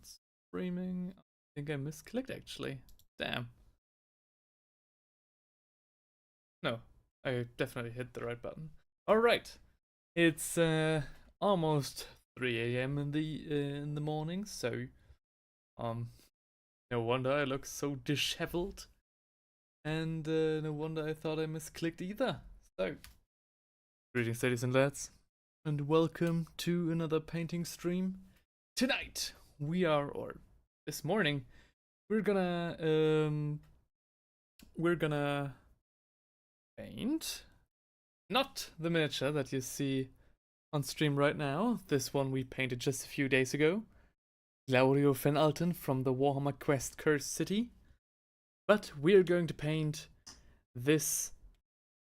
not streaming. I think I misclicked actually. Damn. No, I definitely hit the right button. Alright. It's almost 3 a.m. in the morning, so no wonder I look so disheveled. And no wonder I thought I misclicked either. So, greetings ladies and lads, and welcome to another painting stream. Tonight we are, or this morning, we're gonna paint not the miniature that you see on stream right now. This one we painted just a few days ago. Laurio Van Alten from the Warhammer Quest Cursed City. But we're going to paint this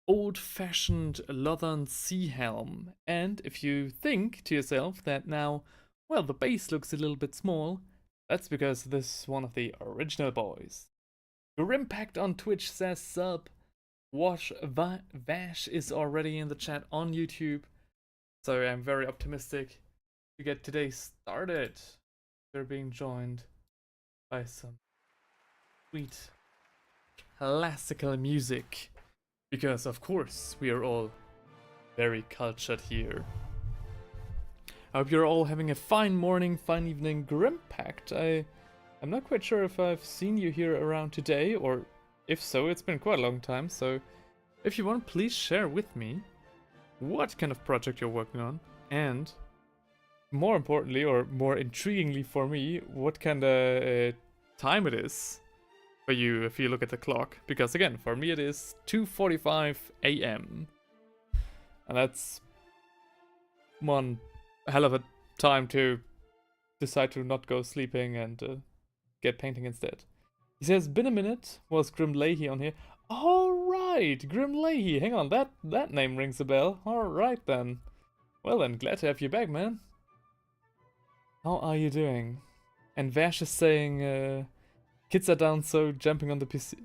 old-fashioned Lothern Sea Helm. And if you think to yourself that now, well, the base looks a little bit small, that's because this is one of the original boys. Grimpact on Twitch says sub. Vash is already in the chat on YouTube. So I'm very optimistic to get today started. They're being joined by some sweet classical music. Because of course we are all very cultured here. I hope you're all having a fine morning, fine evening, Grimpact. I'm not quite sure if I've seen you here around today, or if so, it's been quite a long time, so if you want, please share with me what kind of project you're working on, and more importantly, or more intriguingly for me, what kind of time it is for you if you look at the clock. Because again, for me it is 2:45 a.m. and that's one hell of a time to decide to not go sleeping and get painting instead. He says, been a minute. Was Grim Leahy on here? Alright, Grim Leahy. Hang on, that name rings a bell. Alright then. Well then, glad to have you back, man. How are you doing? And Vash is saying, kids are down, so jumping on the PC.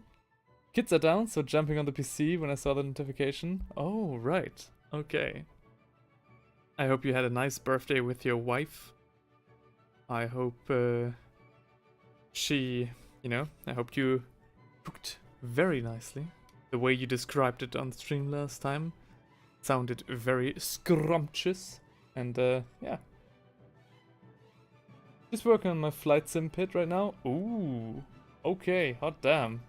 Kids are down, so jumping on the PC when I saw the notification. Oh, right. Okay. I hope you had a nice birthday with your wife. I hope she, I hope you cooked very nicely. The way you described it on stream last time sounded very scrumptious. And yeah. Just working on my flight sim pit right now. Ooh, okay, hot damn.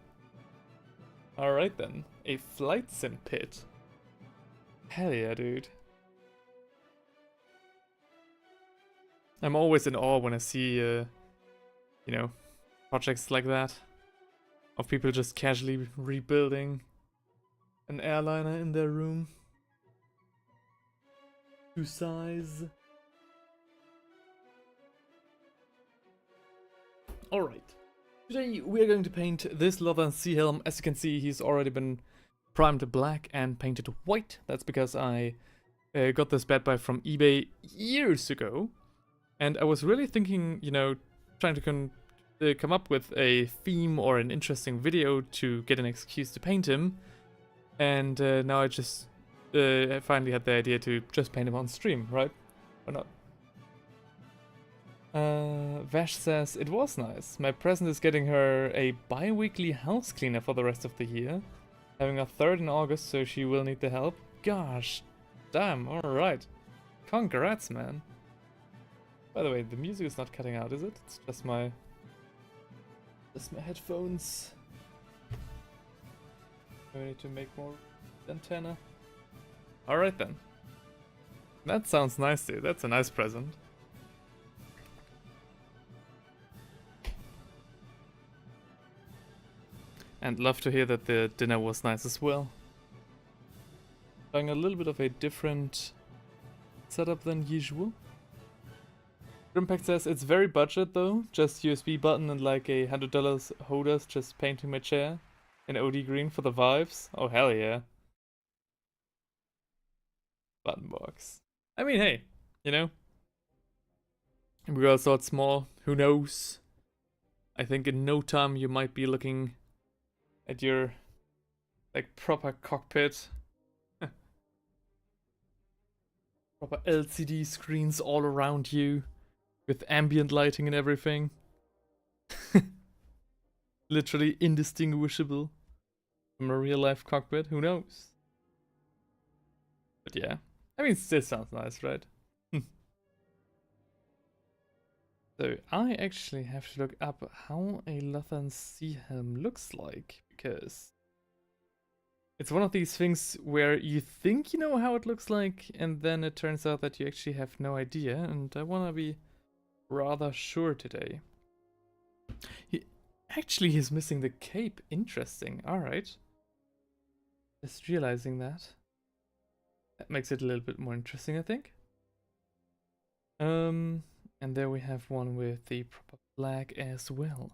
Alright then, a flight sim pit. Hell yeah, dude. I'm always in awe when I see, projects like that. Of people just casually rebuilding an airliner in their room. To size. Alright. Today we are going to paint this Lothern Sea Helm. As you can see, he's already been primed black and painted white. That's because I got this bad buy from eBay years ago. And I was really thinking, trying to come up with a theme or an interesting video to get an excuse to paint him. And now I just finally had the idea to just paint him on stream, right? Or not? Vash says, it was nice. My present is getting her a bi-weekly house cleaner for the rest of the year. Having a third in August, so she will need the help. Gosh, damn, alright. Congrats, man. By the way, the music is not cutting out, is it? It's just my headphones. I need to make more antenna. Alright then. That sounds nice, dude. That's a nice present. And love to hear that the dinner was nice as well. Trying a little bit of a different setup than usual. Grimpact says, it's very budget though, just USB button and like a $100 holders, just painting my chair in OD green for the vibes. Oh hell yeah. Button box. I mean, hey, we all start small, who knows? I think in no time you might be looking at your, like, proper cockpit. Proper LCD screens all around you. with ambient lighting and everything. Literally indistinguishable from a real life cockpit, who knows? But yeah, I mean, it still sounds nice, right? So I actually have to look up how a Lothern Sea Helm looks like, because it's one of these things where you think you know how it looks like, and then it turns out that you actually have no idea, and I want to be rather sure today. He's missing the cape. Interesting. Alright. Just realizing that. That makes it a little bit more interesting, I think. And there we have one with the proper flag as well.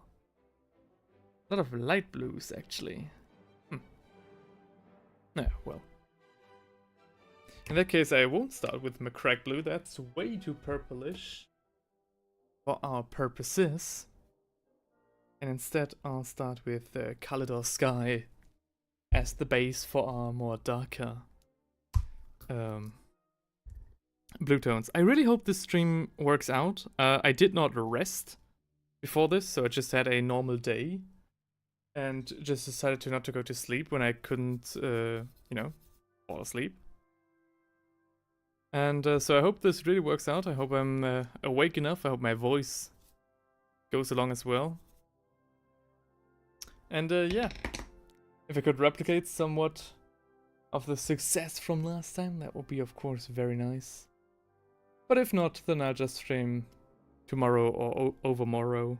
A lot of light blues, actually. Well. In that case, I won't start with McCrack blue. That's way too purplish for our purposes. And instead, I'll start with Calidor Sky as the base for our more darker blue tones. I really hope this stream works out. I did not rest before this, so I just had a normal day and just decided not to go to sleep when I couldn't, fall asleep. And so I hope this really works out. I hope I'm awake enough. I hope my voice goes along as well. And yeah, if I could replicate somewhat of the success from last time, that would be of course very nice. But if not, then I'll just stream tomorrow or overmorrow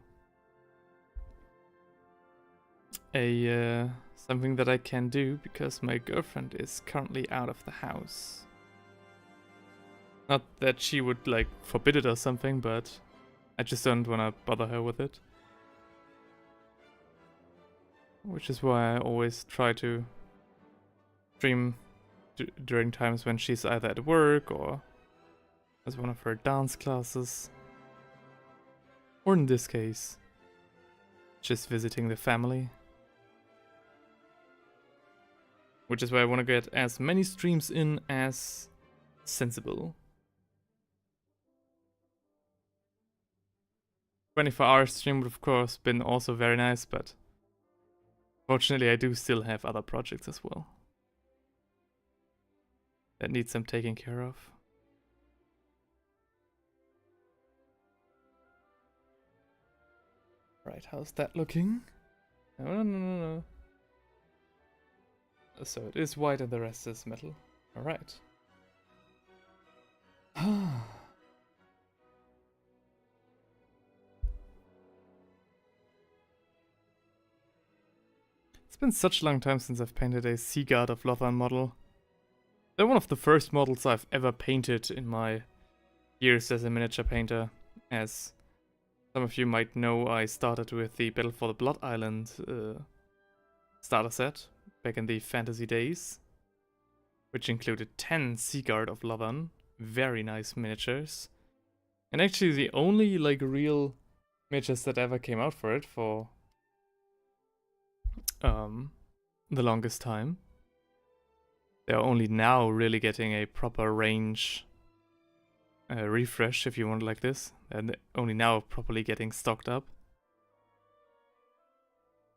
something that I can do, because my girlfriend is currently out of the house. Not that she would like forbid it or something, but I just don't want to bother her with it. Which is why I always try to stream during times when she's either at work or as one of her dance classes. Or in this case, just visiting the family. Which is why I want to get as many streams in as sensible. 24-hour stream would of course been also very nice, but fortunately I do still have other projects as well that need some taking care of. Right, how's that looking? No. So it is white and the rest is metal. Alright. It's been such a long time since I've painted a Sea Guard of Lothern model. They're one of the first models I've ever painted in my years as a miniature painter. As some of you might know, I started with the Battle for the Blood Island starter set back in the fantasy days, which included 10 Sea Guard of Lothern, very nice miniatures. And actually the only like real miniatures that ever came out for it for the longest time. They're only now really getting a proper range refresh, if you want it like this, and only now properly getting stocked up.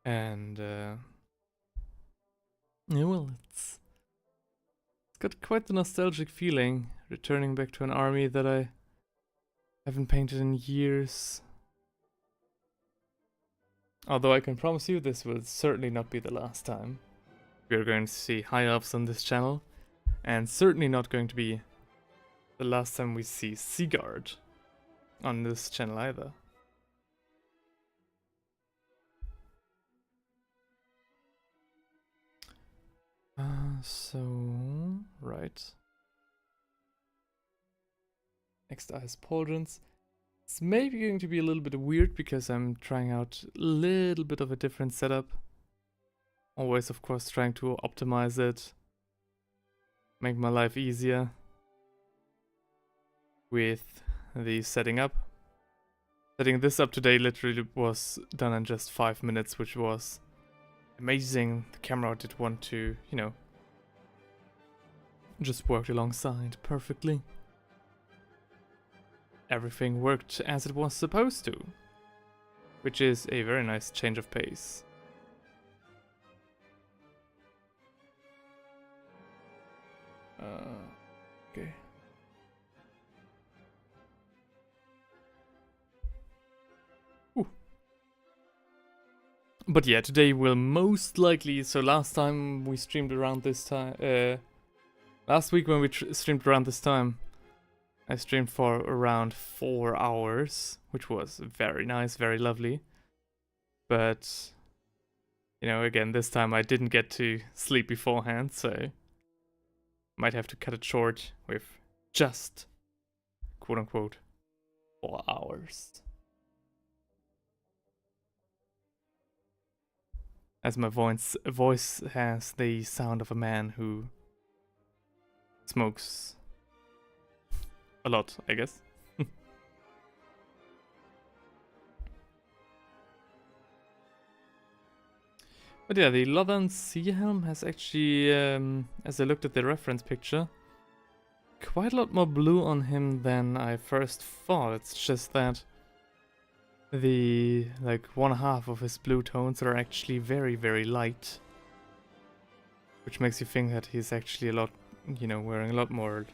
And yeah, well, it's got quite the nostalgic feeling, returning back to an army that I haven't painted in years. Although I can promise you this will certainly not be the last time we are going to see High Elves on this channel, and certainly not going to be the last time we see Sea Guard on this channel either. Right. Next Ice Pauldrons. It's maybe going to be a little bit weird because I'm trying out a little bit of a different setup. Always, of course, trying to optimize it, make my life easier with the setting up. Setting this up today literally was done in just 5 minutes, which was amazing. The camera did want to, you know, just worked alongside perfectly. everything worked as it was supposed to. Which is a very nice change of pace. Okay. Ooh. But yeah, today will most likely... So last time we streamed around this time... last week when we streamed around this time, I streamed for around 4 hours, which was very nice, very lovely. But, you know, again, this time I didn't get to sleep beforehand, so might have to cut it short with just, quote-unquote, 4 hours. As my voice has the sound of a man who smokes a lot, I guess. But yeah, the Lothern Sea Helm has actually, as I looked at the reference picture, quite a lot more blue on him than I first thought. It's just that the, like, 1/2 of his blue tones are actually very, very light. Which makes you think that he's actually a lot, you know, wearing a lot more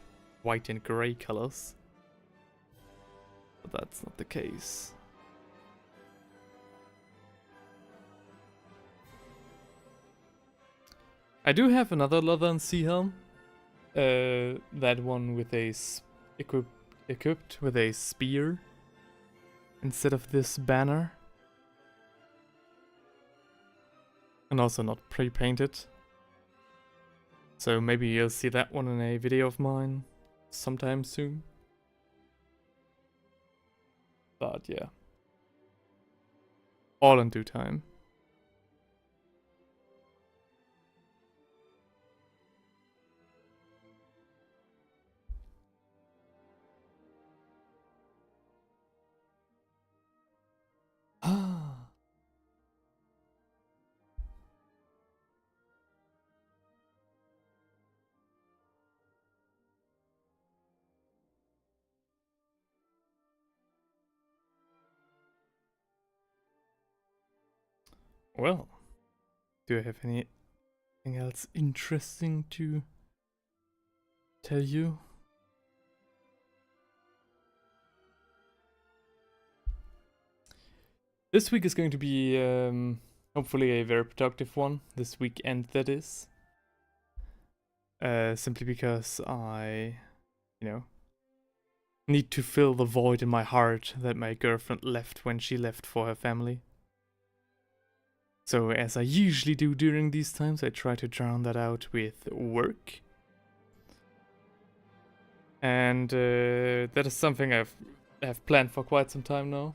white and grey colors. But that's not the case. I do have another Lothern Sea Helm. That one with a equipped with a spear instead of this banner. And also not pre-painted. So maybe you'll see that one in a video of mine sometime soon. But yeah. All in due time. Well, do I have anything else interesting to tell you? This week is going to be hopefully a very productive one. This weekend, that is. Simply because I, you know, need to fill the void in my heart that my girlfriend left when she left for her family. So as I usually do during these times, I try to drown that out with work. And that is something I've planned for quite some time now.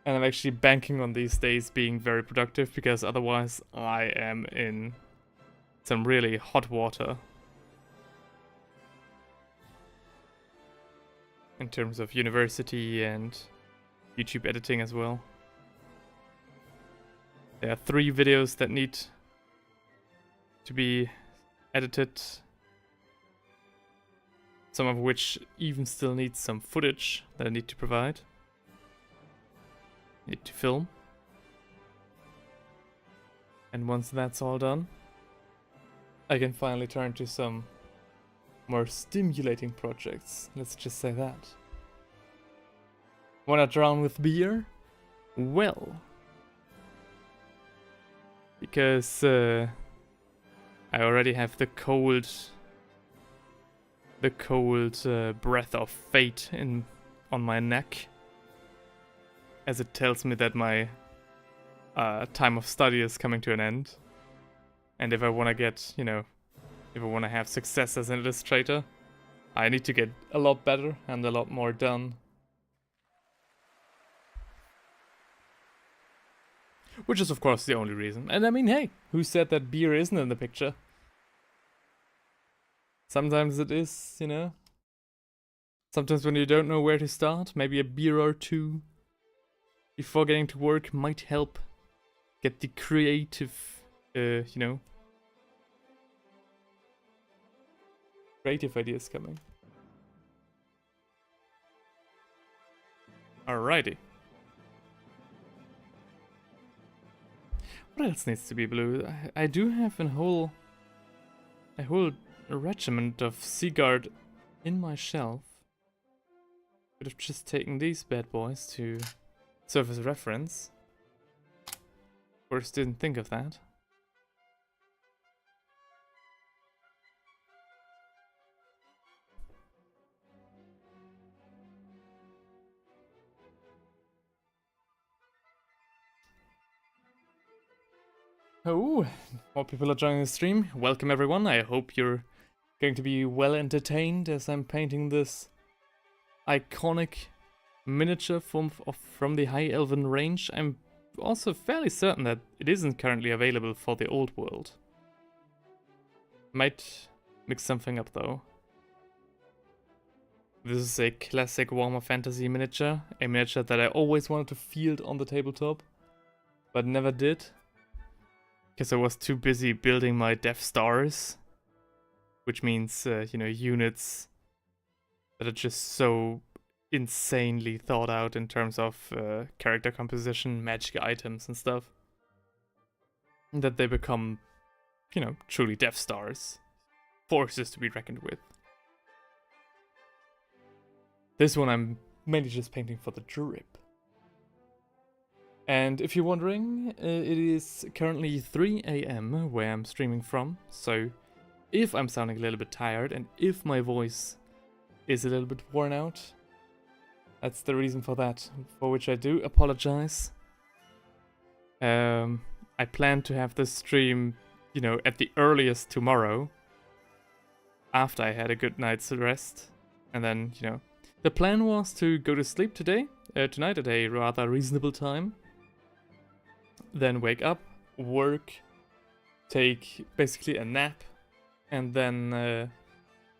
And I'm actually banking on these days being very productive, because otherwise I am in some really hot water. In terms of university and YouTube editing as well. There are 3 videos that need to be edited. Some of which even still need some footage that I need to provide. Need to film. And once that's all done, I can finally turn to some more stimulating projects. Let's just say that. Wanna drown with beer? Well, because I already have the cold breath of fate on my neck, as it tells me that my time of study is coming to an end. And if I want to get, you know, if I want to have success as an illustrator, I need to get a lot better and a lot more done. Which is, of course, the only reason. And I mean, hey, who said that beer isn't in the picture? Sometimes it is, you know. Sometimes when you don't know where to start, maybe a beer or 2 before getting to work might help get the creative, you know, creative ideas coming. Alrighty. What else needs to be blue? I do have a whole regiment of Sea Guard in my shelf. Could have just taken these bad boys to serve as a reference. Of course, didn't think of that. Oh, more people are joining the stream. Welcome everyone. I hope you're going to be well entertained as I'm painting this iconic miniature from the High Elven range. I'm also fairly certain that it isn't currently available for the Old World. Might mix something up though. This is a classic Warhammer Fantasy miniature, a miniature that I always wanted to field on the tabletop, but never did. Because I was too busy building my Death Stars, which means, units that are just so insanely thought out in terms of character composition, magic items and stuff, that they become, truly Death Stars. Forces to be reckoned with. This one I'm mainly just painting for the drip. And if you're wondering, it is currently 3 AM where I'm streaming from, so if I'm sounding a little bit tired and if my voice is a little bit worn out, that's the reason for that, for which I do apologize. I plan to have this stream, at the earliest tomorrow, after I had a good night's rest, and then, the plan was to go to sleep tonight at a rather reasonable time. Then wake up, work, take basically a nap, and then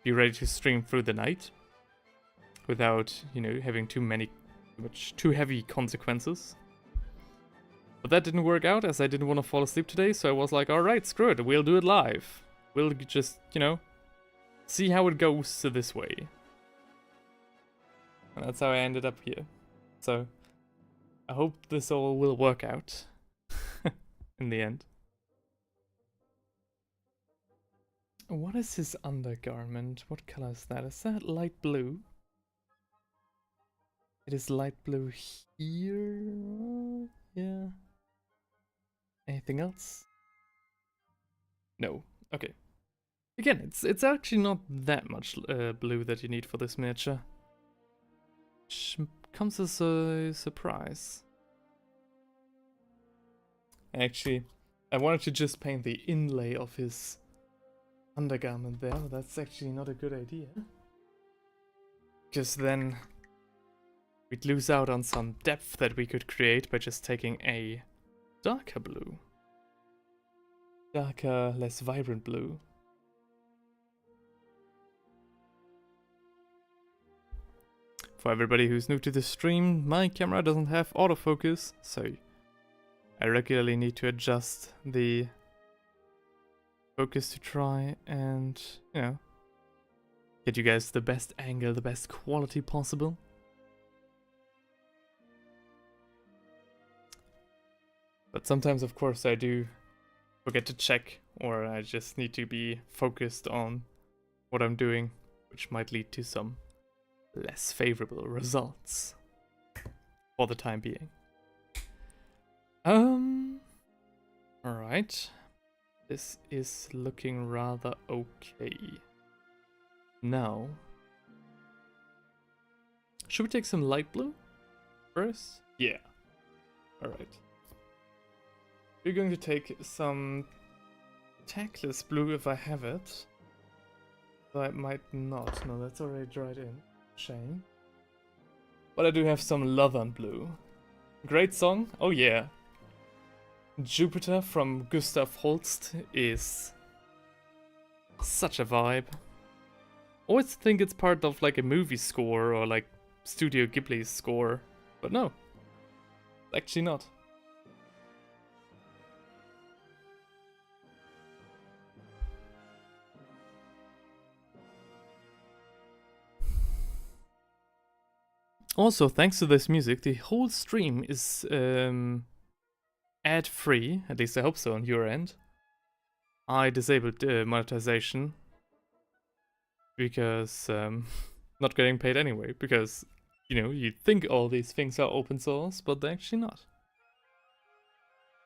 be ready to stream through the night without, having too heavy consequences. But that didn't work out as I didn't want to fall asleep today, so I was like, alright, screw it, we'll do it live. We'll just, see how it goes this way. And that's how I ended up here. So, I hope this all will work out. In the end. What is his undergarment? What color is that? Is that light blue? It is light blue here. Yeah. Anything else? No. Okay. Again, it's actually not that much blue that you need for this miniature. Which comes as a surprise. Actually, I wanted to just paint the inlay of his undergarment there, but that's actually not a good idea. Because then we'd lose out on some depth that we could create by just taking a darker blue. Darker, less vibrant blue. For everybody who's new to the stream, my camera doesn't have autofocus, so I regularly need to adjust the focus to try and, get you guys the best angle, the best quality possible. But sometimes, of course, I do forget to check, or I just need to be focused on what I'm doing, which might lead to some less favorable results for the time being. Alright. This is looking rather okay. Now, should we take some light blue first? Yeah. Alright. We're going to take some tactless blue if I have it. Though I might not. No, that's already dried in. Shame. But I do have some Lothern blue. Great song. Oh yeah. Jupiter from Gustav Holst is such a vibe. Always think it's part of like a movie score or like Studio Ghibli's score, but no, actually not. Also, thanks to this music, the whole stream is ad-free. At least I hope so on your end. I disabled monetization because not getting paid anyway. Because, you know, you'd think all these things are open source, but they're actually not.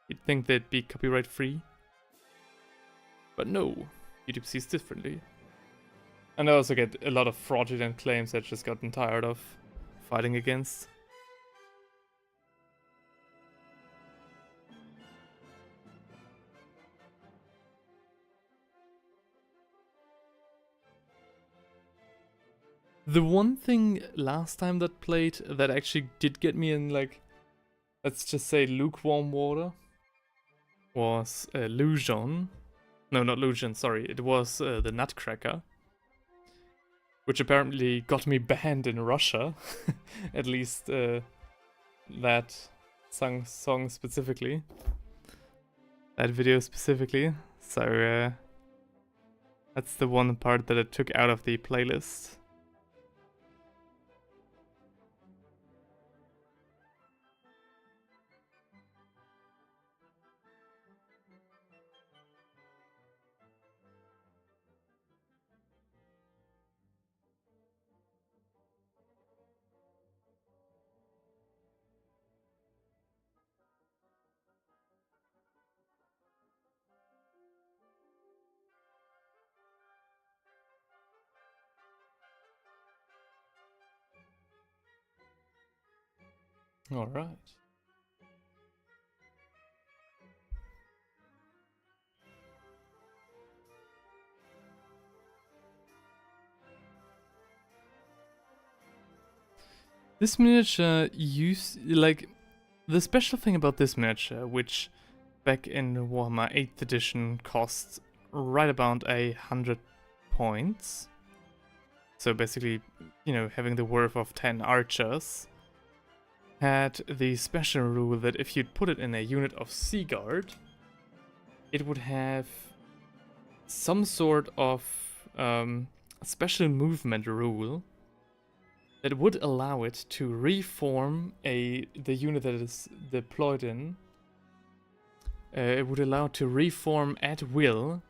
You'd think they'd be copyright free. But no, YouTube sees differently. And I also get a lot of fraudulent claims I've just gotten tired of fighting against. The one thing last time that played that actually did get me in, like, let's just say lukewarm water was Lujon. No, not Lujon, sorry. It was the Nutcracker. Which apparently got me banned in Russia. At least that song specifically. That video specifically. So that's the one part that I took out of the playlist. Alright. This miniature the special thing about this miniature, which back in Warhammer 8th edition cost right about 100 points. So basically, you know, having the worth of 10 archers, had the special rule that if you'd put it in a unit of Sea Guard, it would have some sort of special movement rule that would allow it to reform the unit that is deployed in. It would allow it to reform at will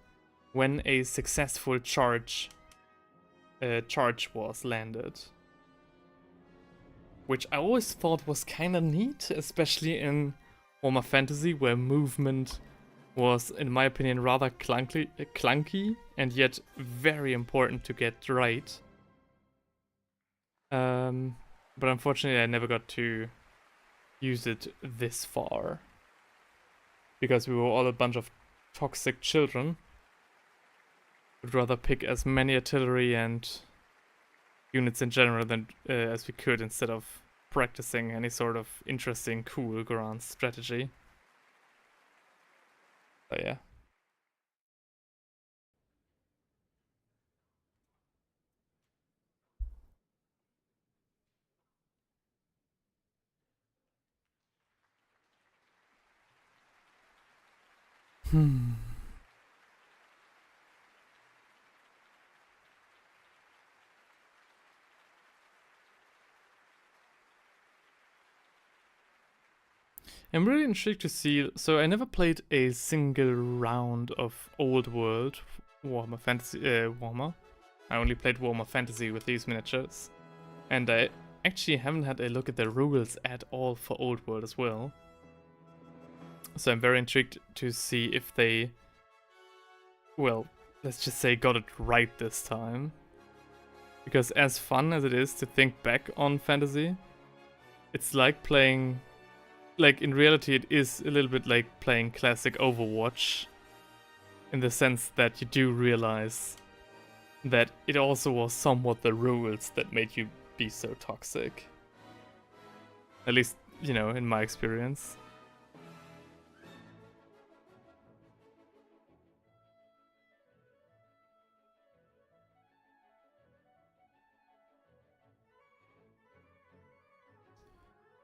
when a successful charge was landed. Which I always thought was kind of neat, especially in Warhammer Fantasy, where movement was, in my opinion, rather clunky and yet very important to get right. But unfortunately I never got to use it this far. Because we were all a bunch of toxic children. Would rather pick as many artillery and units in general than as we could, instead of practicing any sort of interesting, cool grand strategy. But yeah. I'm really intrigued to see. So I never played a single round of Old World Warhammer Fantasy. Warhammer. I only played Warhammer Fantasy with these miniatures, and I actually haven't had a look at the rules at all for Old World as well. So I'm very intrigued to see if they, well, let's just say got it right this time. Because as fun as it is to think back on Fantasy, it's like playing, like in reality it is a little bit like playing classic Overwatch, in the sense that you do realize that it also was somewhat the rules that made you be so toxic. At least, you know, in my experience.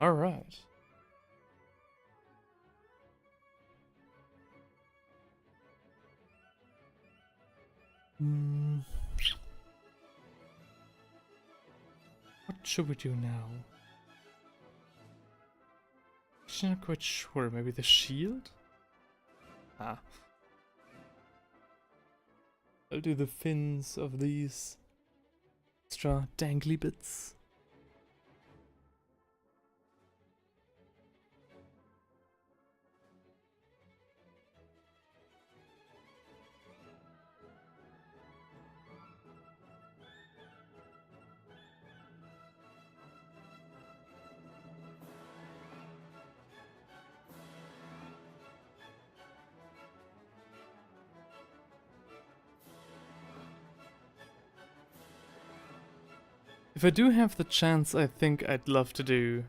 Alright. What should we do now? actually not quite sure. Maybe the shield? Ah. I'll do the fins of these extra dangly bits. If I do have the chance, I think I'd love to do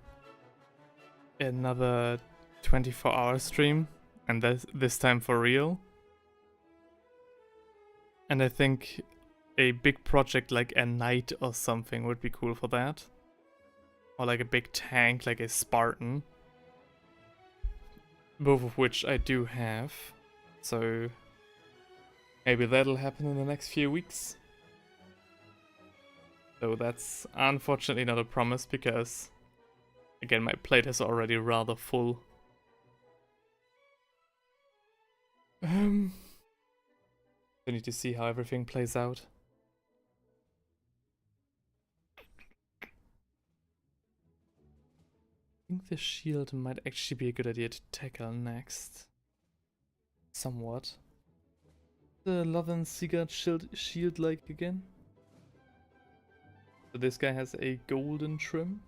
another 24-hour stream, and this time for real. And I think a big project like a knight or something would be cool for that. Or like a big tank, like a Spartan. Both of which I do have. So maybe that'll happen in the next few weeks. Though that's unfortunately not a promise because, again, my plate is already rather full. I need to see how everything plays out. I think the shield might actually be a good idea to tackle next. Somewhat. The Lothern Sea shield like again? So this guy has a golden trim.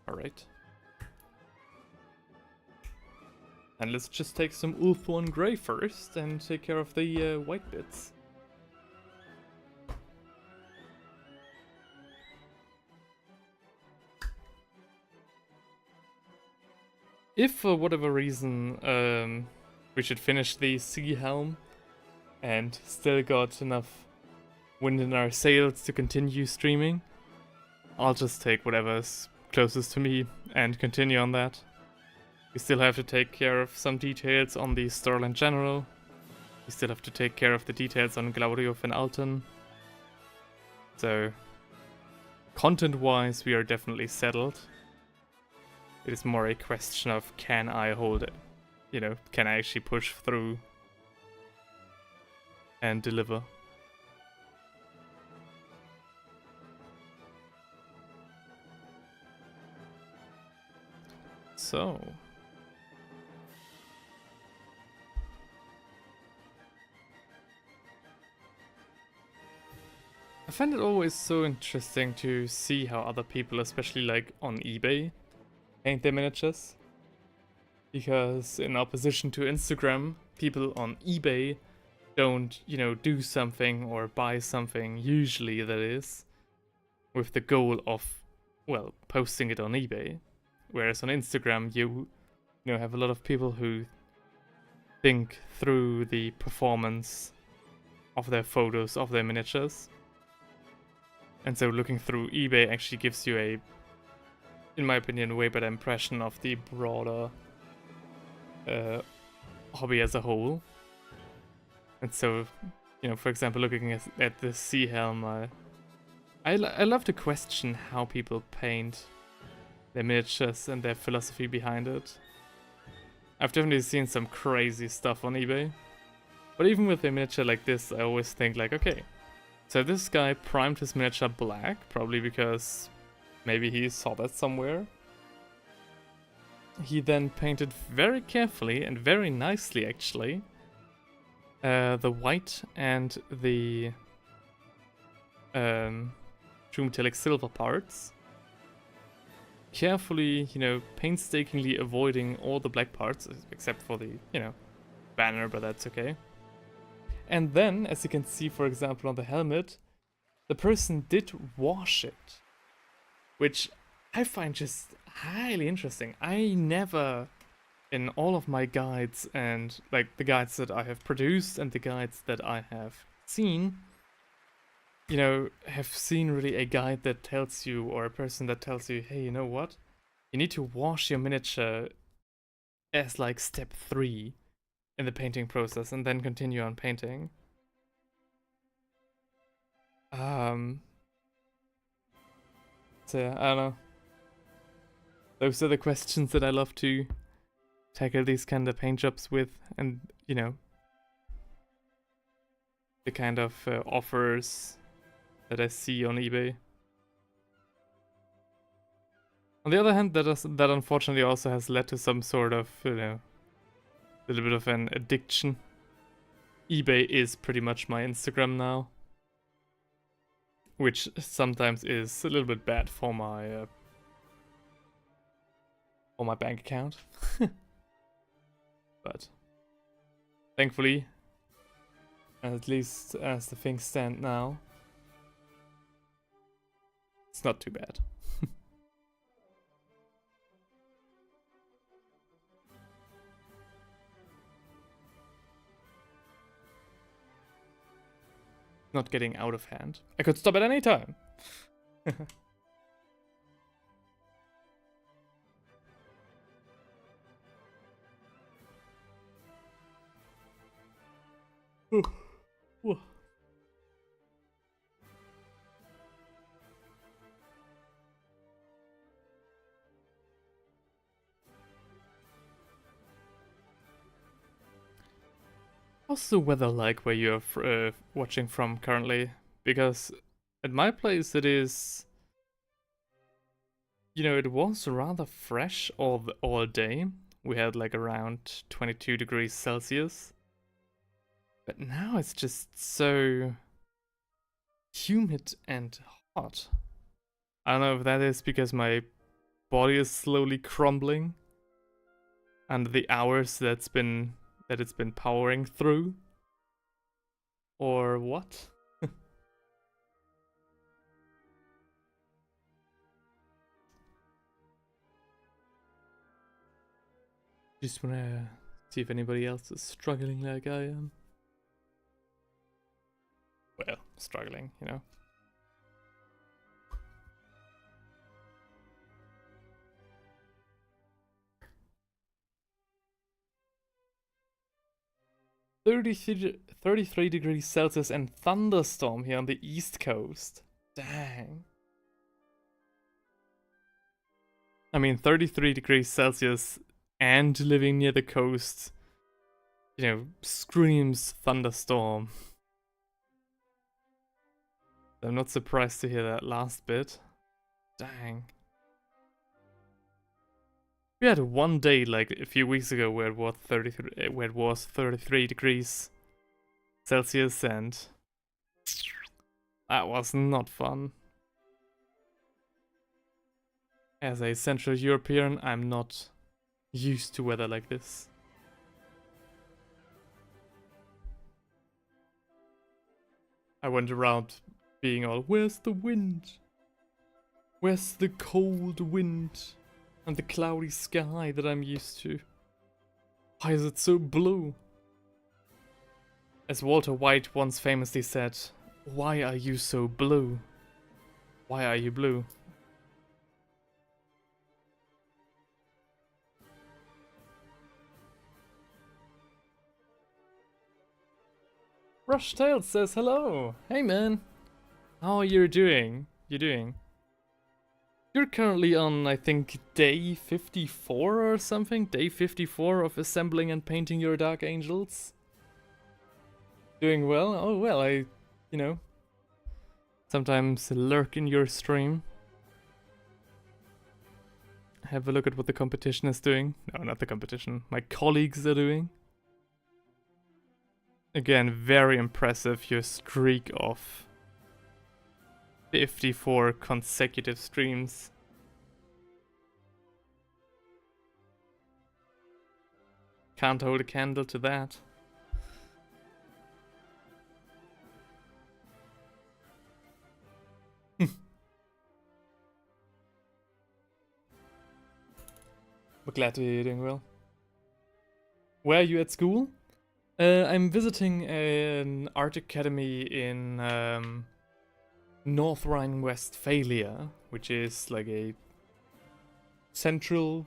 Alright. And let's just take some Ulthorn Grey first and take care of the white bits. If for whatever reason we should finish the Sea Helm and still got enough wind in our sails to continue streaming, I'll just take whatever's closest to me and continue on that. We still have to take care of some details on the Starland General. We still have to take care of the details on Glauriof and Alton. So, content-wise, we are definitely settled. It is more a question of, can I hold it? You know, can I actually push through and deliver? So, I find it always so interesting to see how other people, especially like on eBay, paint their miniatures. Because in opposition to Instagram, people on eBay don't, you know, do something or buy something, usually that is, with the goal of, well, posting it on eBay. Whereas on Instagram, you know, have a lot of people who think through the performance of their photos, of their miniatures. And so looking through eBay actually gives you a, in my opinion, way better impression of the broader hobby as a whole. And so, you know, for example, looking at the Sea Helm, I love to question how people paint their miniatures and their philosophy behind it. I've definitely seen some crazy stuff on eBay. But even with a miniature like this, I always think like, okay, so this guy primed his miniature black, probably because maybe he saw that somewhere. He then painted very carefully and very nicely, actually, the white and the true metallic silver parts. Carefully, you know, painstakingly avoiding all the black parts, except for the, you know, banner, but that's okay. And then, as you can see, for example, on the helmet, the person did wash it, which I find just highly interesting. I never, in all of my guides and like the guides that I have produced and the guides that I have seen, you know, have seen really a guide that tells you, or a person that tells you, hey, you know what? You need to wash your miniature as like step 3 in the painting process and then continue on painting. So yeah, I don't know. Those are the questions that I love to tackle these kind of paint jobs with, and you know, the kind of offers that I see on eBay. On the other hand, that unfortunately also has led to some sort of, you know, little bit of an addiction. eBay is pretty much my Instagram now, which sometimes is a little bit bad for my bank account. But thankfully, at least as the things stand now, it's not too bad. Not getting out of hand. I could stop at any time. Ooh. Ooh. How's the weather like where you're watching from currently? Because at my place it is, you know, it was rather fresh all day. We had like around 22 degrees Celsius. But now it's just so humid and hot. I don't know if that is because my body is slowly crumbling under the hours that it's been powering through, or what. Just wanna see if anybody else is struggling like I am. Well, struggling, you know. $33 degrees Celsius and thunderstorm here on the East Coast. Dang. I mean, 33 degrees Celsius and living near the coast, you know, screams thunderstorm. I'm not surprised to hear that last bit. Dang. We had one day like a few weeks ago where it was 33 degrees Celsius, and that was not fun. As a Central European, I'm not used to weather like this. I went around being all, where's the wind? Where's the cold wind? And the cloudy sky that I'm used to? Why is it so blue? As Walter White once famously said, why are you so blue? Why are you blue? Rushtail says hello. Hey man. How are you doing? You're currently on, I think, day 54 or something? Day 54 of assembling and painting your Dark Angels? Doing well? Oh well, I, you know, sometimes lurk in your stream. Have a look at what the competition is doing. No, not the competition. My colleagues are doing. Again, very impressive, your streak of 54 consecutive streams. Can't hold a candle to that. We're glad to hear you're doing well. Where are you at school? I'm visiting an art academy in North Rhine-Westphalia, which is like a central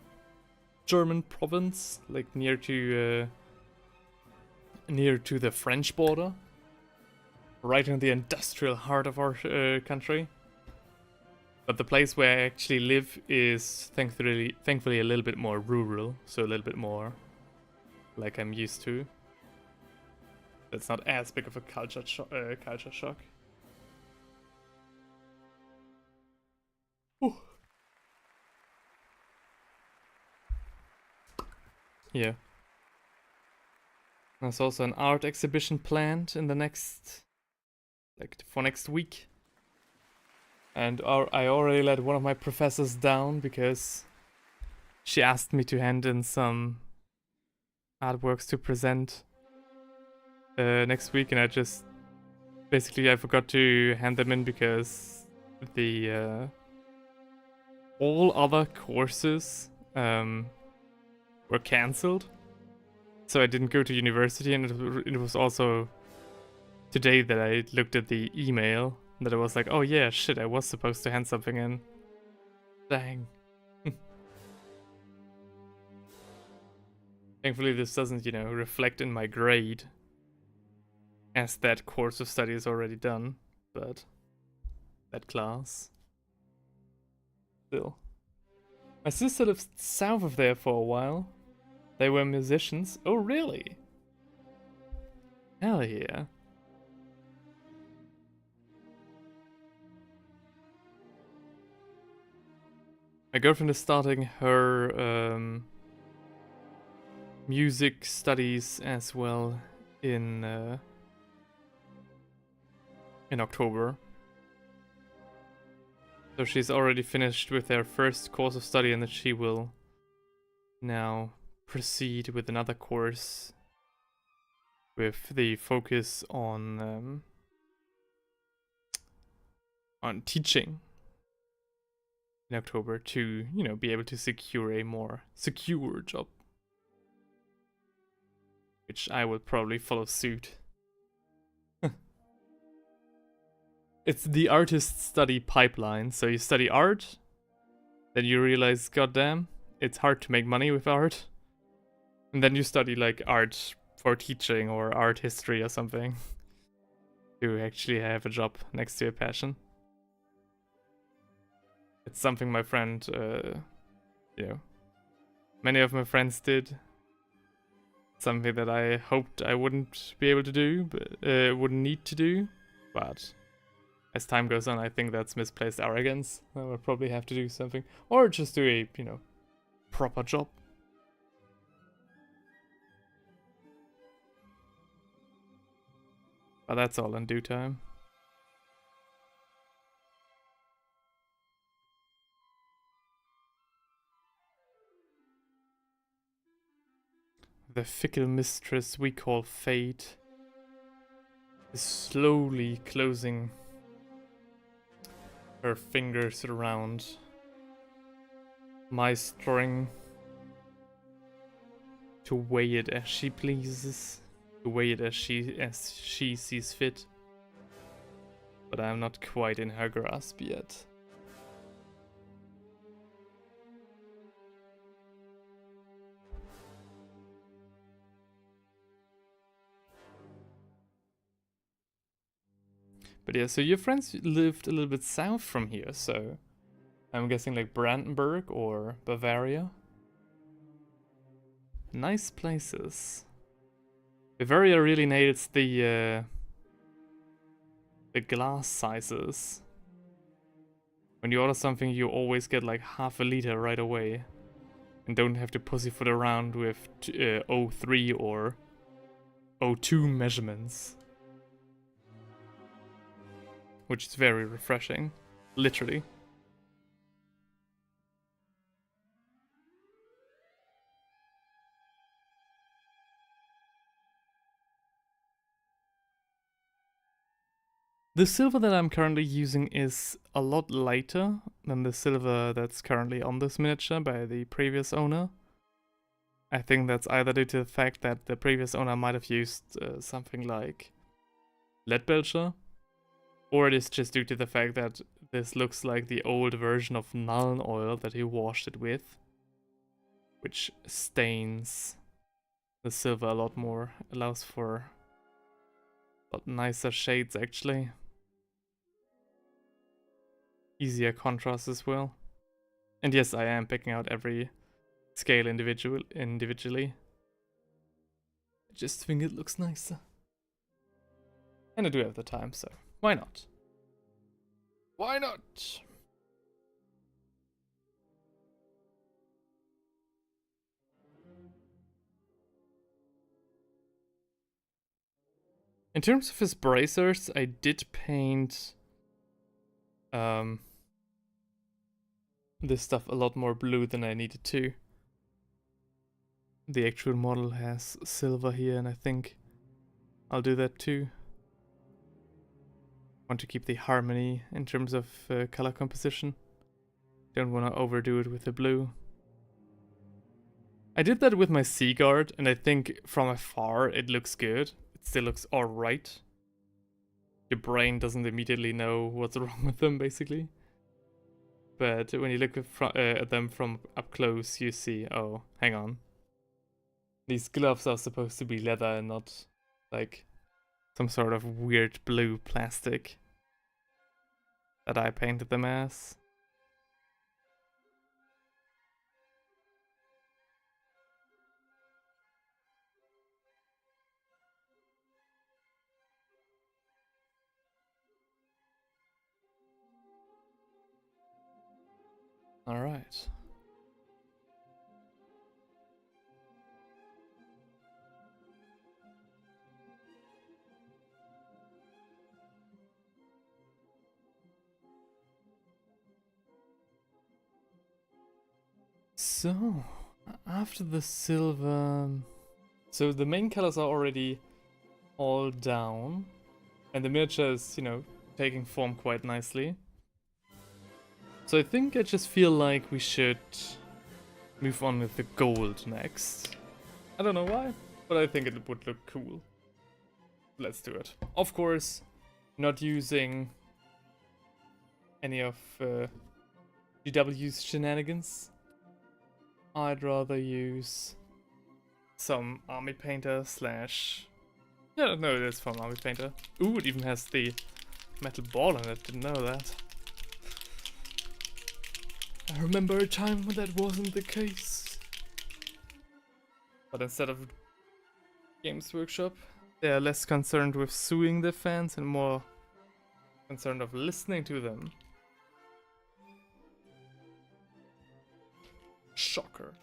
German province, like near to the French border, right in the industrial heart of our country. But the place where I actually live is thankfully a little bit more rural, so a little bit more like I'm used to. It's not as big of a culture shock. Ooh. Yeah. There's also an art exhibition planned in the for next week. And I already let one of my professors down because she asked me to hand in some artworks to present next week, and I forgot to hand them in because the all other courses were cancelled. So I didn't go to university, and it was also today that I looked at the email that I was like, oh yeah, shit, I was supposed to hand something in. Dang. Thankfully this doesn't, reflect in my grade, as that course of study is already done, but that class. Still. My sister lived south of there for a while. They were musicians. Oh, really? Hell yeah. My girlfriend is starting her music studies as well in October. So she's already finished with her first course of study, and that she will now proceed with another course with the focus on teaching in October to, be able to secure a more secure job. Which I will probably follow suit. It's the artist study pipeline. So you study art, then you realize, goddamn, it's hard to make money with art. And then you study like art for teaching or art history or something to actually have a job next to your passion. It's something my friend, many of my friends did. Something that I hoped I wouldn't be able to do, but wouldn't need to do. But as time goes on, I think that's misplaced arrogance. I will probably have to do something, or just do a, proper job. But that's all in due time. The fickle mistress we call fate is slowly closing her fingers around my string to weigh it as she pleases, to weigh it as she sees fit. But I'm not quite in her grasp yet. But yeah, so your friends lived a little bit south from here, so I'm guessing like Brandenburg or Bavaria. Nice places. Bavaria really nails the glass sizes. When you order something, you always get like half a liter right away, and don't have to pussyfoot around with 03 or 02 measurements. Which is very refreshing, literally. The silver that I'm currently using is a lot lighter than the silver that's currently on this miniature by the previous owner. I think that's either due to the fact that the previous owner might have used something like Leadbelcher, or it is just due to the fact that this looks like the old version of Nuln oil that he washed it with, which stains the silver a lot more, allows for a lot nicer shades actually. easier contrast as well. And yes, I am picking out every scale individually. I just think it looks nicer. And I do have the time, so why not? Why not? In terms of his bracers, I did paint this stuff a lot more blue than I needed to. The actual model has silver here, and I think I'll do that too. Want to keep the harmony in terms of color composition. Don't want to overdo it with the blue. I did that with my Sea Guard, and I think from afar it looks good. It still looks alright. Your brain doesn't immediately know what's wrong with them, basically. But when you look at them from up close, you see, oh, hang on. These gloves are supposed to be leather and not, like, some sort of weird blue plastic that I painted them as. Alright. So, after the silver... So the main colors are already all down. And the miniature is, you know, taking form quite nicely. So I think I just feel like we should move on with the gold next. I don't know why, but I think it would look cool. Let's do it. Of course, not using any of GW's shenanigans. I'd rather use some army painter slash... Yeah, no, it is from army painter. Ooh, it even has the metal ball in it, didn't know that. I remember a time when that wasn't the case. But instead of Games Workshop, they are less concerned with suing their fans and more concerned of listening to them. Shocker.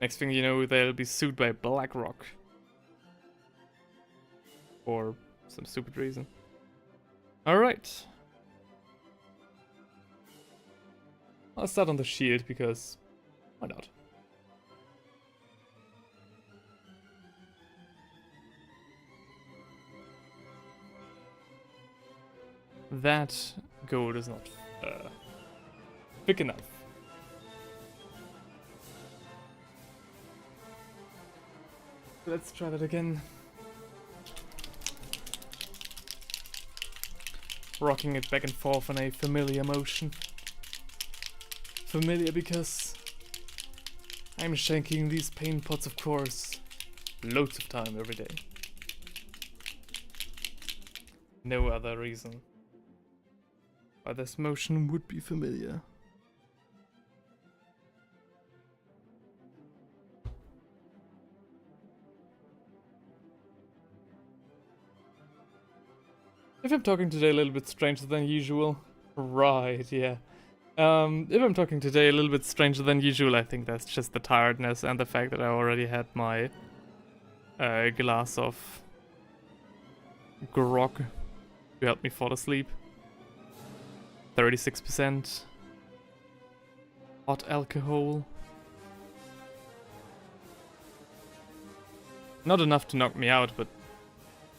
Next thing you know, they'll be sued by BlackRock. For some stupid reason. Alright. I'll start on the shield because why not? That gold is not thick enough. Let's try that again. Rocking it back and forth in a familiar motion. Familiar because I'm shanking these paint pots, of course, loads of time every day. No other reason why this motion would be familiar. If I'm talking today a little bit stranger than usual, right, yeah. If I'm talking today a little bit stranger than usual, I think that's just the tiredness and the fact that I already had my glass of grog to help me fall asleep. 36% hot alcohol. Not enough to knock me out, but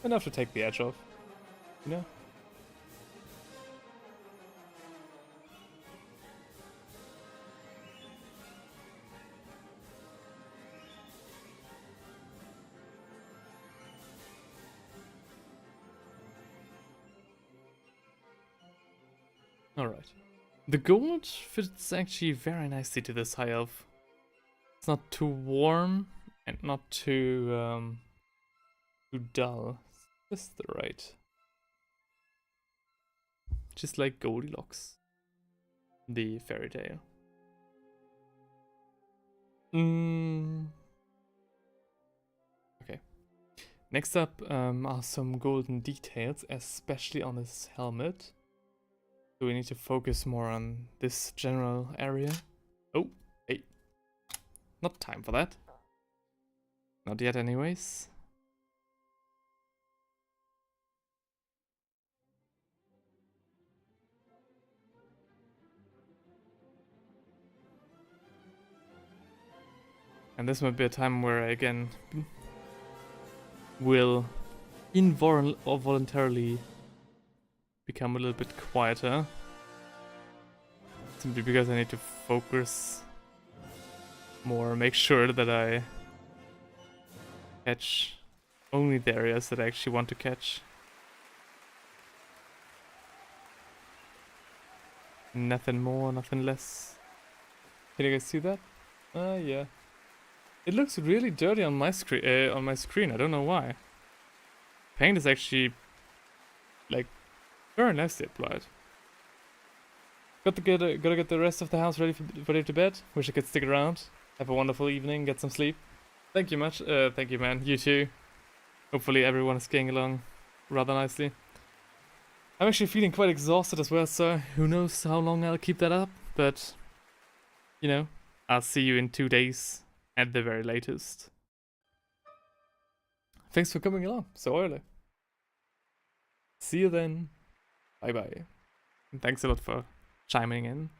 enough to take the edge off. You know? Alright. The gold fits actually very nicely to this high elf. It's not too warm and not too dull. Just the right. Just like Goldilocks. The fairy tale. Okay. Next up are some golden details, especially on his helmet. So we need to focus more on this general area. Oh, hey. Not time for that. Not yet anyways. And this might be a time where I again will involuntarily become a little bit quieter. Simply because I need to focus more, make sure that I catch only the areas that I actually want to catch. Nothing more, nothing less. Can you guys see that? Yeah. It looks really dirty on my screen. I don't know why. Paint is actually like very nicely applied. Gotta get the rest of the house ready to bed. Wish I could stick around. Have a wonderful evening. Get some sleep. Thank you much. Thank you, man. You too. Hopefully everyone is getting along rather nicely. I'm actually feeling quite exhausted as well, so who knows how long I'll keep that up. But you know, I'll see you in 2 days at the very latest. Thanks for coming along so early. See you then. Bye bye. And thanks a lot for chiming in.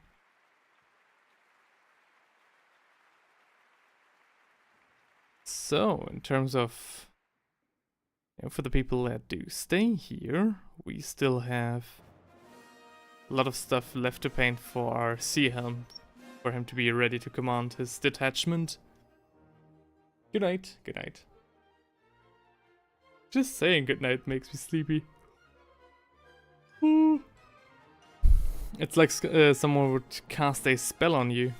So, in terms of, for the people that do stay here, we still have a lot of stuff left to paint for our Sea Helm, for him to be ready to command his detachment. Good night, good night. Just saying good night makes me sleepy. Ooh. It's like someone would cast a spell on you.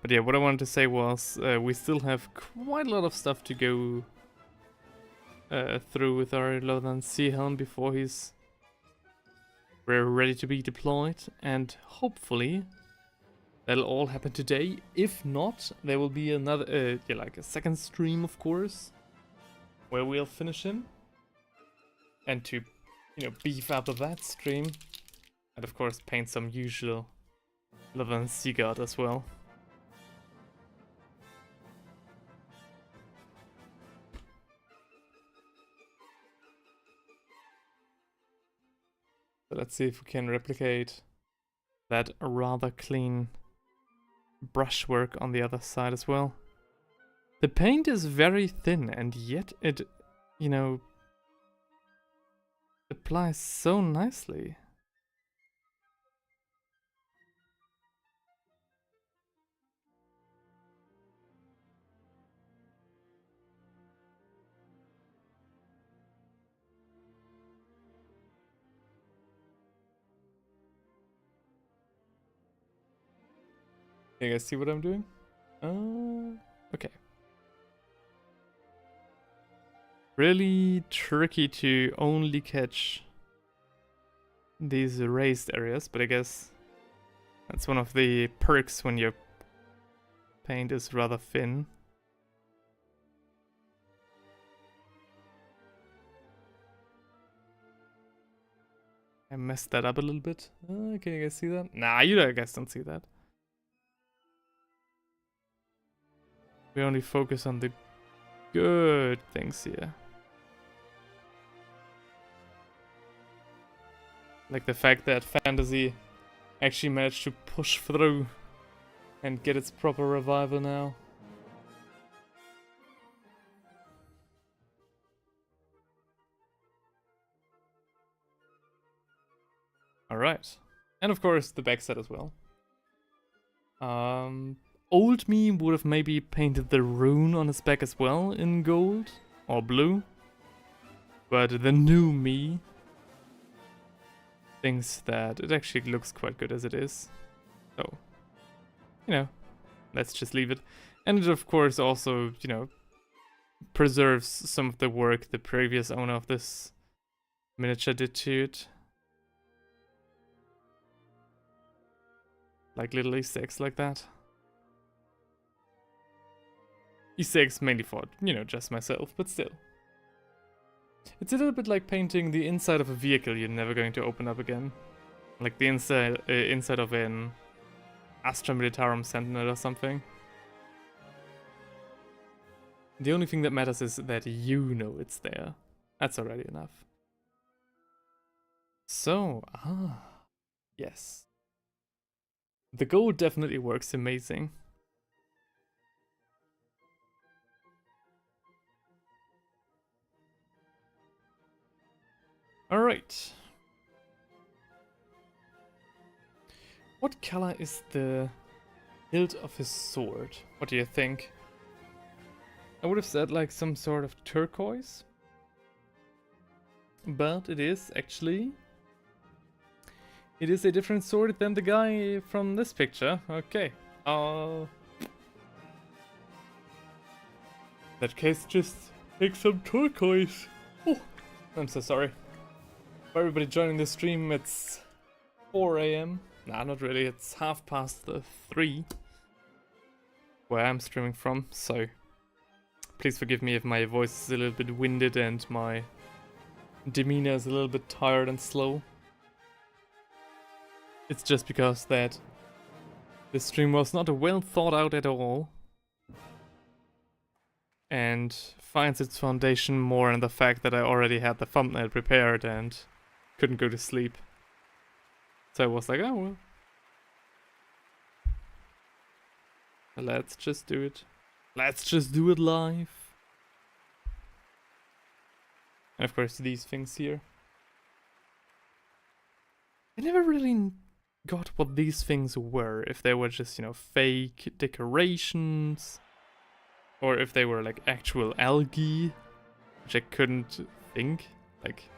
But yeah, what I wanted to say was we still have quite a lot of stuff to go through with our Lothern Sea Helm before he's ready to be deployed, and hopefully that'll all happen today. If not, there will be another, like a second stream, of course, where we'll finish him, and to, beef up of that stream, and of course paint some usual Lothern Sea Guard as well. So let's see if we can replicate that rather clean brushwork on the other side as well. The paint is very thin, and yet it, applies so nicely. You guys see what I'm doing? Okay. Really tricky to only catch these raised areas, but I guess that's one of the perks when your paint is rather thin. I messed that up a little bit. Can you guys see that? Nah, you guys don't see that. We only focus on the good things here. Like the fact that fantasy actually managed to push through and get its proper revival now. Alright. And of course the backside as well. Old me would have maybe painted the rune on his back as well in gold or blue. But the new me thinks that it actually looks quite good as it is. So, let's just leave it. And it, of course, also, you know, preserves some of the work the previous owner of this miniature did to it. Like little Easter eggs like that. Easter eggs mainly for, you know, just myself, but still. It's a little bit like painting the inside of a vehicle you're never going to open up again. Like the inside of an Astra Militarum Sentinel or something. The only thing that matters is that you know it's there. That's already enough. So, yes. The gold definitely works amazing. Alright. What color is the hilt of his sword? What do you think? I would have said like some sort of turquoise. But it is actually... It is a different sword than the guy from this picture. Okay. In that case, just take some turquoise. Oh, I'm so sorry. For everybody joining the stream, it's 4 AM. Nah, not really. It's 3:30 where I'm streaming from, so please forgive me if my voice is a little bit winded and my demeanor is a little bit tired and slow. It's just because that this stream was not well thought out at all and finds its foundation more in the fact that I already had the thumbnail prepared and couldn't go to sleep. So I was like, oh well. Let's just do it. Let's just do it live. And of course these things here. I never really got what these things were. If they were just, you know, fake decorations. Or if they were like actual algae. Which I couldn't think. Like,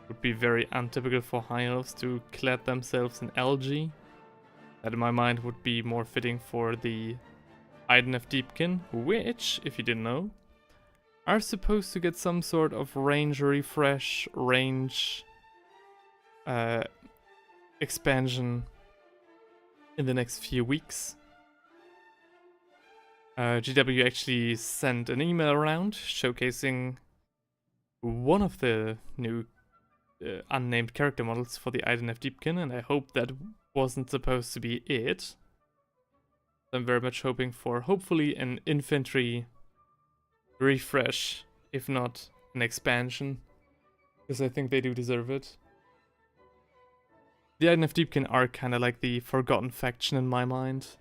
would be very untypical for high elves to clad themselves in algae. That in my mind would be more fitting for the Idoneth Deepkin, which, if you didn't know, are supposed to get some sort of range refresh, range expansion in the next few weeks. GW actually sent an email around showcasing one of the new unnamed character models for the Idoneth Deepkin, and I hope that wasn't supposed to be it. I'm very much hoping for hopefully an infantry refresh, if not an expansion, because I think they do deserve it. The Idoneth Deepkin are kind of like the forgotten faction in my mind.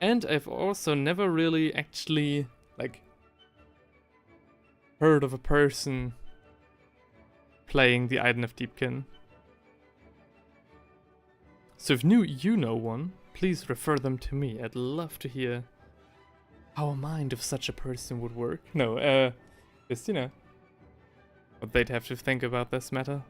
And I've also never really actually, like, heard of a person playing the Idoneth Deepkin. So if you know one, please refer them to me. I'd love to hear how a mind of such a person would work. No, just, you know, what they'd have to think about this matter.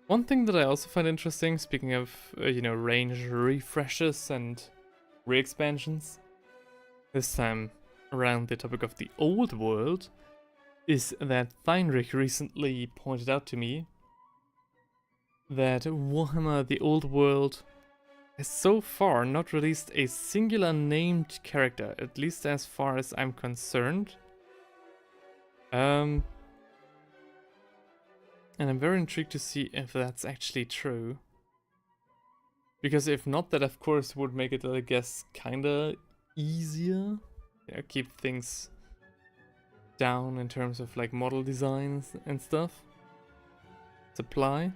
One thing that I also find interesting, speaking of, you know, range refreshes and re-expansions, this time around the topic of the Old World, is that Theinrich recently pointed out to me that Warhammer The Old World has so far not released a singular named character, at least as far as I'm concerned. And I'm very intrigued to see if that's actually true. Because if not, that of course would make it, I guess, kinda easier. Yeah, keep things down in terms of like model designs and stuff. Supply.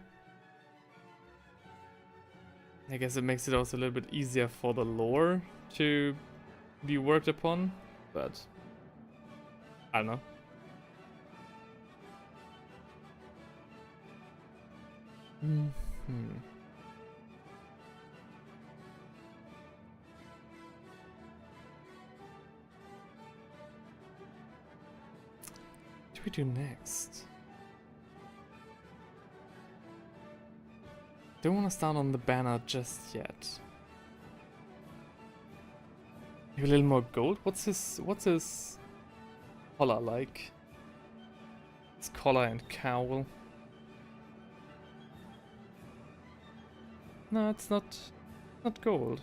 I guess it makes it also a little bit easier for the lore to be worked upon, but I don't know. we do next? Don't want to start on the banner just yet. Maybe a little more gold. What's his collar like? His collar and cowl. No, it's not gold.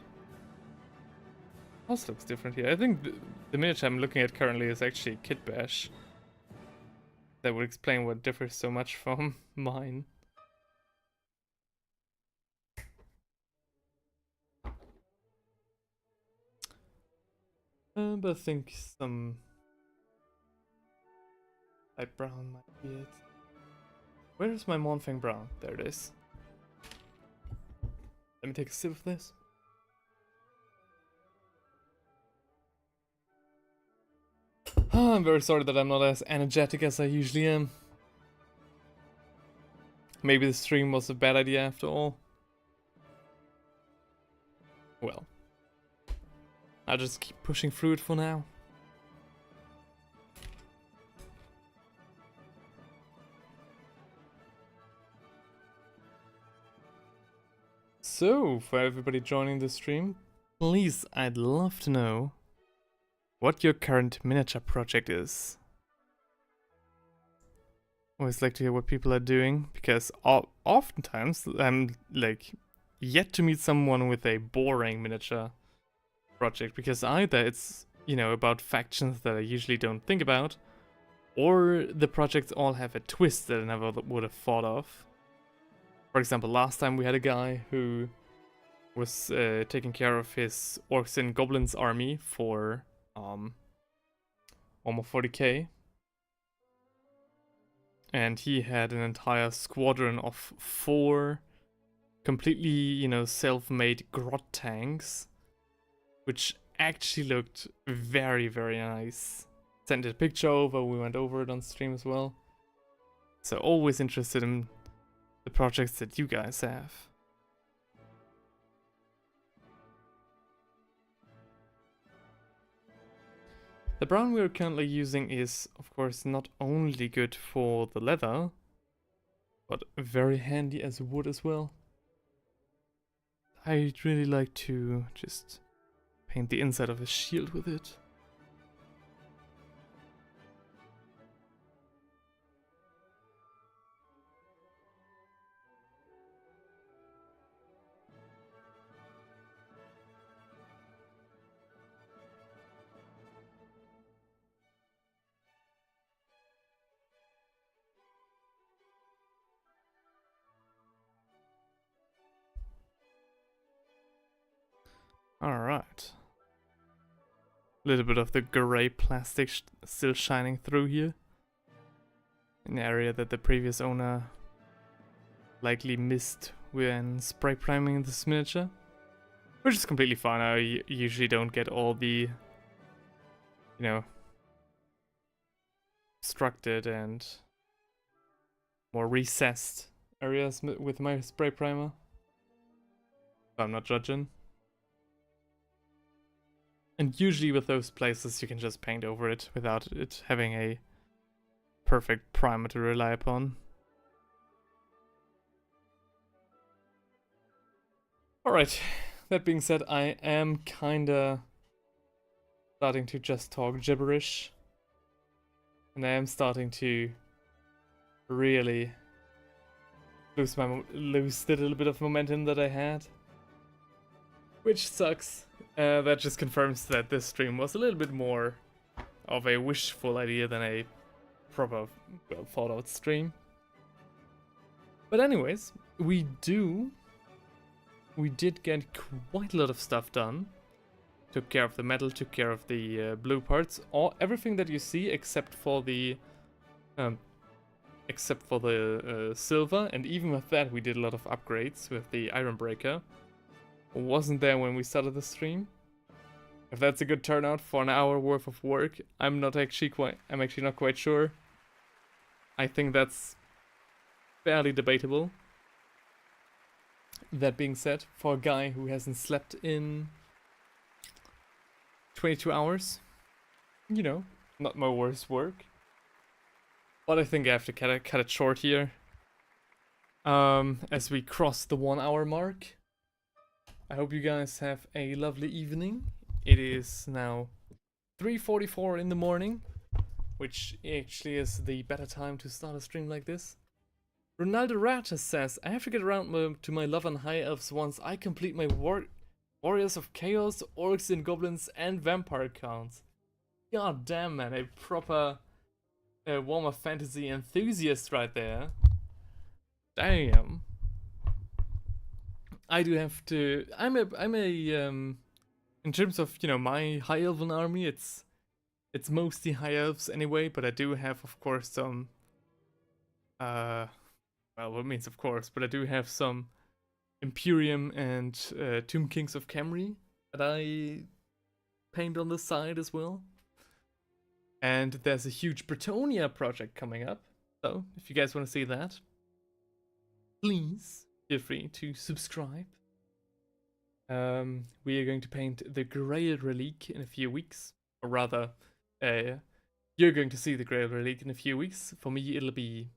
Also looks different here. I think the miniature I'm looking at currently is actually Kit Bash. That would explain what differs so much from mine. But I think some light brown might be it. Where is my Monfang brown? There it is. Let me take a sip of this. Oh, I'm very sorry that I'm not as energetic as I usually am. Maybe the stream was a bad idea after all. Well, I'll just keep pushing through it for now. So, for everybody joining the stream, please, I'd love to know what your current miniature project is. Always like to hear what people are doing, because oftentimes I'm like yet to meet someone with a boring miniature project, because either it's, you know, about factions that I usually don't think about, or the projects all have a twist that I never would have thought of. For example, last time we had a guy who was taking care of his orcs and goblins army for almost 40k. And he had an entire squadron of 4 completely, you know, self-made grot tanks, which actually looked very, very nice. Sent a picture over, we went over it on stream as well. So always interested in the projects that you guys have. The brown we are currently using is, of course, not only good for the leather, but very handy as wood as well. I'd really like to just paint the inside of his shield with it. Alright. A little bit of the grey plastic still shining through here. An area that the previous owner likely missed when spray priming this miniature. Which is completely fine. I usually don't get all the, you know, obstructed and more recessed areas with my spray primer. I'm not judging. And usually with those places you can just paint over it without it having a perfect primer to rely upon. Alright, that being said, I am kinda starting to just talk gibberish. And I am starting to really lose the little bit of momentum that I had. Which sucks. That just confirms that this stream was a little bit more of a wishful idea than a proper, well thought out stream. But anyways, we did get quite a lot of stuff done. Took care of the metal, took care of the blue parts, everything that you see except for the silver, and even with that we did a lot of upgrades with the iron breaker. Wasn't there when we started the stream. If that's a good turnout for an hour worth of work, I'm actually not quite sure. I think that's fairly debatable. That being said, for a guy who hasn't slept in 22 hours, you know, not my worst work. But I think I have to cut it short here. As we cross the 1 hour mark. I hope you guys have a lovely evening. It is now 3:44 in the morning, which actually is the better time to start a stream like this. Ronaldo Rata says, I have to get around to my love and high elves once I complete my Warriors of Chaos, Orcs and Goblins and Vampire counts. God damn, man, a proper Warhammer Fantasy enthusiast right there. Damn. I do have to. I'm a in terms of, you know, my high elven army, it's mostly high elves anyway, but I do have, of course, some well, what means of course, but I do have some Imperium and Tomb Kings of Camry that I paint on the side as well. And there's a huge Bretonia project coming up, so if you guys want to see that, please feel free to subscribe. We are going to paint the Grail Relic in a few weeks, or rather, you're going to see the Grail Relic in a few weeks. For me, it'll be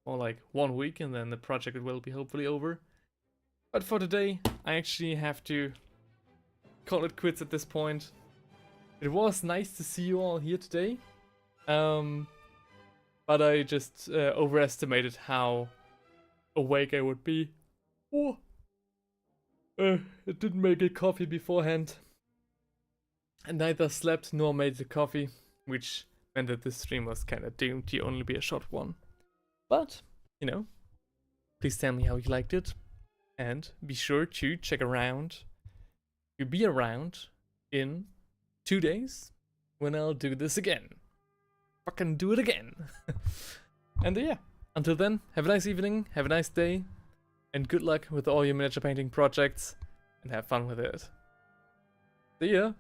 more like 1 week, and then the project will be hopefully over. But for today, I actually have to call it quits at this point. It was nice to see you all here today, but I just overestimated how awake I would be. Oh. I didn't make a coffee beforehand. And neither slept nor made the coffee, which meant that this stream was kind of doomed to only be a short one. But, you know, please tell me how you liked it. And be sure to check around, to be around in 2 days when I'll do this again. Fucking do it again. And yeah, until then, have a nice evening, have a nice day. And good luck with all your miniature painting projects, and have fun with it. See ya!